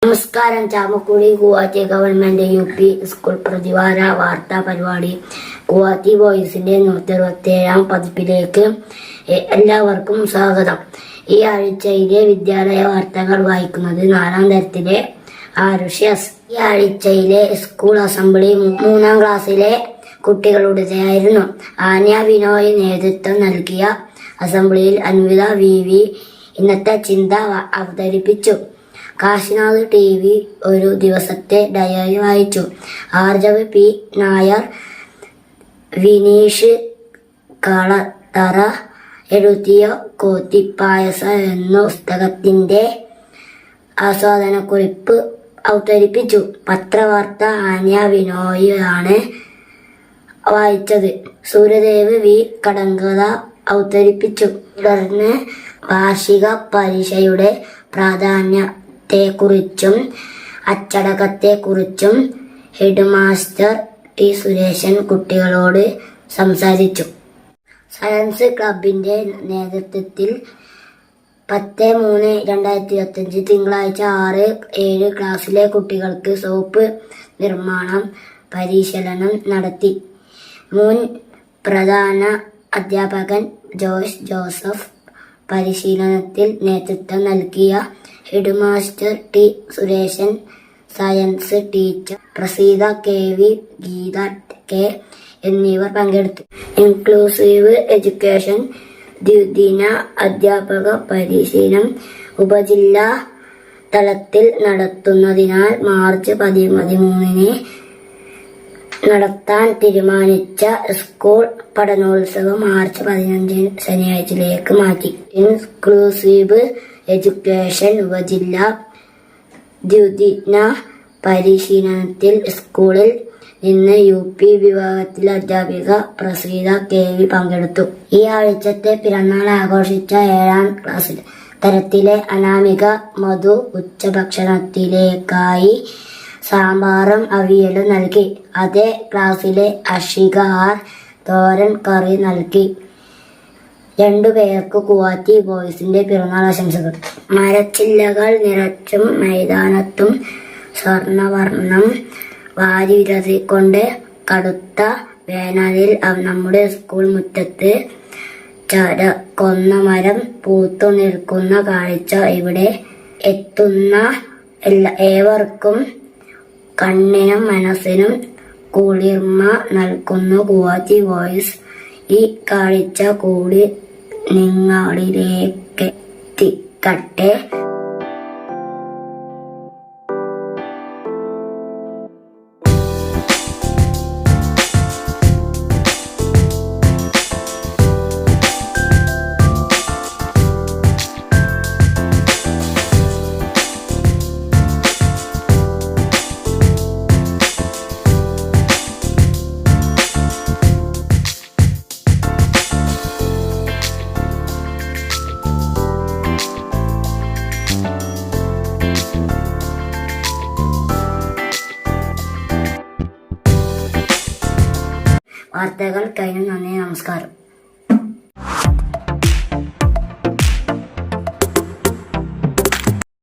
നമസ്കാരം. ചാമക്കുടി Guwahati government UP school പ്രതിവാര വാർത്താ പരിപാടി ഗുവാഹത്തി വോയിസിന്റെ 167 പതിപ്പിലേക്ക് എല്ലാവർക്കും സ്വാഗതം. ഈ ആഴ്ചയിലെ വിദ്യാലയ വാർത്തകൾ വായിക്കുന്നത് 4ാം തരത്തിലെ ആരുഷ്യസ്. ഈ ആഴ്ചയിലെ സ്കൂൾ അസംബ്ലി 3ാം ക്ലാസ്സിലെ കുട്ടികളുടേതായിരുന്നു. ആന്യ ബിനോയ് നേതൃത്വം നൽകിയ അസംബ്ലിയിൽ അൻവിത VV ഇന്നത്തെ ചിന്ത അവതരിപ്പിച്ചു. കാശിനാഥ് TV ഒരു ദിവസത്തെ ഡയറി വായിച്ചു. ആർജവ് P നായർ വിനീഷ് കളത്തറ എഴുതിയ കോത്തിപ്പായസ എന്ന പുസ്തകത്തിന്റെ ആസ്വാദനക്കുറിപ്പ് അവതരിപ്പിച്ചു. പത്രവാർത്ത ആന്യ ബിനോയ് ആണ് വായിച്ചത്. സൂര്യദേവ് V കടങ്കഥ അവതരിപ്പിച്ചു. തുടർന്ന് വാർഷിക പരീക്ഷയുടെ പ്രാധാന്യത്തെക്കുറിച്ചും അച്ചടക്കത്തെക്കുറിച്ചും ഹെഡ് മാസ്റ്റർ T സുരേശൻ കുട്ടികളോട് സംസാരിച്ചു. സയൻസ് ക്ലബിന്റെ നേതൃത്വത്തിൽ 10/3/2025 തിങ്കളാഴ്ച 6-7 ക്ലാസ്സിലെ കുട്ടികൾക്ക് സോപ്പ് നിർമ്മാണം പരിശീലനം നടത്തി. മുൻ പ്രധാന അധ്യാപകൻ ജോയ്സ് ജോസഫ് പരിശീലനത്തിൽ നേതൃത്വം നൽകിയ headmaster T Suresan, science teacher Praseetha KV, Geetha K എന്നിവർ പങ്കെടുത്തു. ഇൻക്ലൂസീവ് എഡ്യൂക്കേഷൻ ദ്വിദിന അധ്യാപക പരിശീലനം ഉപജില്ലാ തലത്തിൽ നടത്തുന്നതിനാൽ മാർച്ച് 13 നടത്താൻ തീരുമാനിച്ച സ്കൂൾ പഠനോത്സവം മാർച്ച് 15 ശനിയാഴ്ചയിലേക്ക് മാറ്റി. ഇൻക്ലൂസീവ് എഡ്യൂക്കേഷൻ ഉപജില്ലാ ദ്വിദിന പരിശീലനത്തിൽ സ്കൂളിൽ നിന്ന് UP വിഭാഗത്തിലെ അധ്യാപിക പ്രസീത KV പങ്കെടുത്തു. ഈ ആഴ്ചത്തെ പിറന്നാൾ ആഘോഷിച്ച 7ാം ക്ലാസ് തരത്തിലെ അനാമിക മധു ഉച്ചഭക്ഷണത്തിലേക്കായി സാമ്പാറും അവിയലും നൽകി. അതേ ക്ലാസ്സിലെ അഷിക R തോരൻ കറി നൽകി. 2 പേർക്ക് ഗുവാഹത്തി ബോയ്സിന്റെ പിറന്നാൾ ആശംസകൾ. മരച്ചില്ലകൾ നിറച്ചും മൈതാനത്തും സ്വർണവർണ്ണം വാരി വിതറിക്കൊണ്ട് കടുത്ത വേനലിൽ നമ്മുടെ സ്കൂൾ മുറ്റത്ത് ചരക്കൊന്ന മരം പൂത്തു നിൽക്കുന്ന കാഴ്ച ഇവിടെ എത്തുന്ന ഏവർക്കും കണ്ണിനും മനസ്സിനും കുളിർമ നൽകുന്നു ഗുവാഹത്തി വോയിസ്. ഈ കാഴ്ച കൂടി നിങ്ങളിലേക്കെത്തിക്കട്ടെ. വാർത്തകൾ കഴിഞ്ഞു. നന്ദി, നമസ്കാരം.